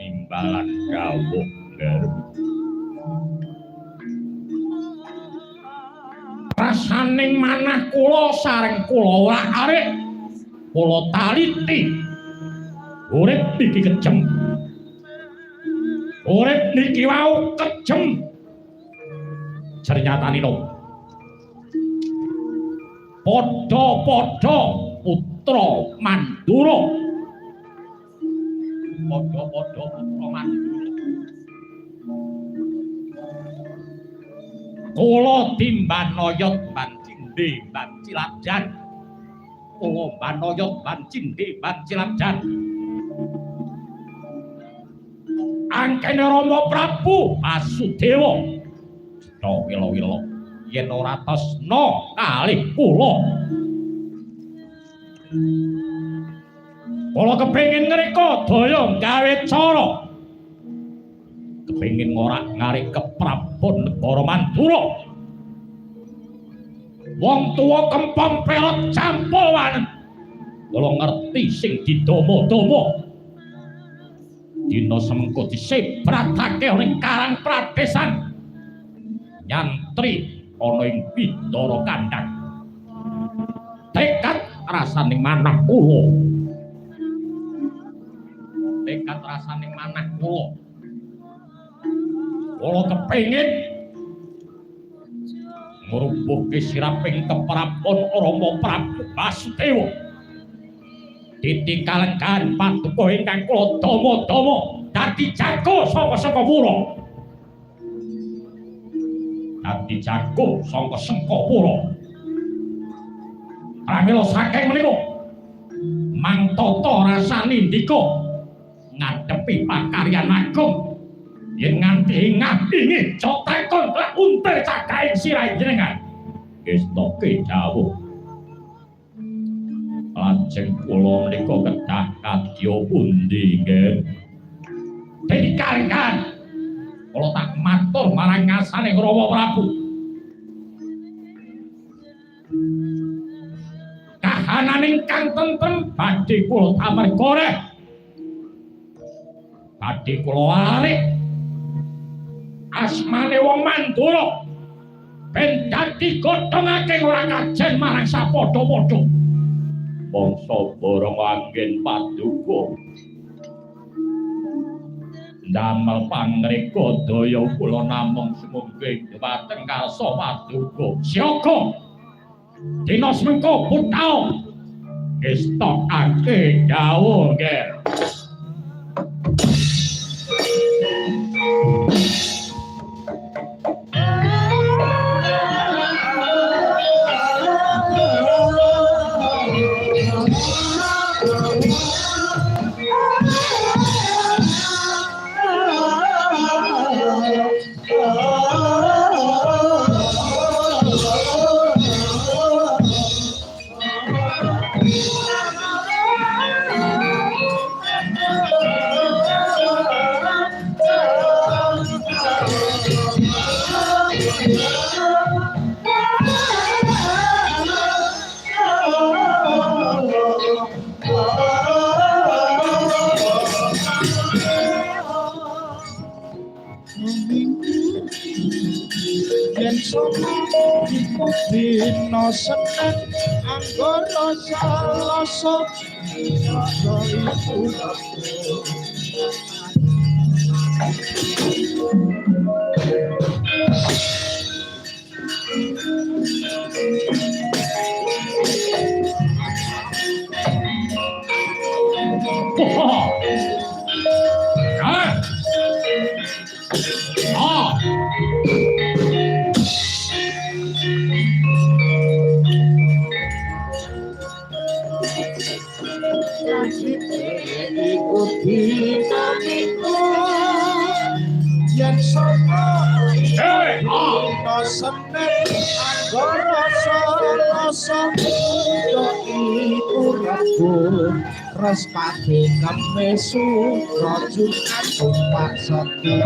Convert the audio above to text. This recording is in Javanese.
penimbalan kawuh nger. Rasaning manah kula sareng kula ora-arik kula taliti urip niki kejem. Urip niki wau kejem. Jernyatanipun padha-padha putra Mandura. Padha-padha putra Mandura. Kula timbanayot ban cindhe ban cilajan. Kula banayot ban cindhe ban cilajan. Angkene Rama Prabu Basudewa cita wila-wila yen ora tresna kalih kula. Kula kepengin ngrika daya gawe cara. Kepengin ngorak-ngarik keprabon negara Mandura. Wong tuwa kempong pelot campuran. Kula ngerti sing didomo-domo. Dina semengko disebratake ning Karang Pradesan. Nyantri ana ing Bidara Kandhang. Tekad rasaning manah kula. Tekad rasaning manah kula. Kula kepengin ngrubuhke siraping keprabon Rama Prabu Basudewa. Titi kalenggan paduka ingkang kula dama-dama dadi jago saka Sengkapura. Dadi jago saka Sengkapura. Pramila saking menika Mang Tata rasane ndika ngadepi pakaryan agung yen nganti ngabingi cotekon lak unte cakaing sirah jenengan. Gestoke dawuh. Lajeng kula menika kedah kadya pundi nggih? Dadi kalenggan kula tak matur marang ngasaning Rama Prabu. Kahanan ingkang tentrem badhe kula tamergoreh. Badhe kula arik. Asmane wong Mandura ben dadi godhongake ora kajen marang sapadha-padha. Bangsa bareng anggen paduka ndamel pangreka daya kula namung sumungking dhumateng karsa paduka siaga dina semengko putau ngestokake dawuh nggih. Dina Senin anggara Salasa yen sapa dina Senin anggara Salasa iku Rabu Respati Kemesu Rajukan Umpat Satu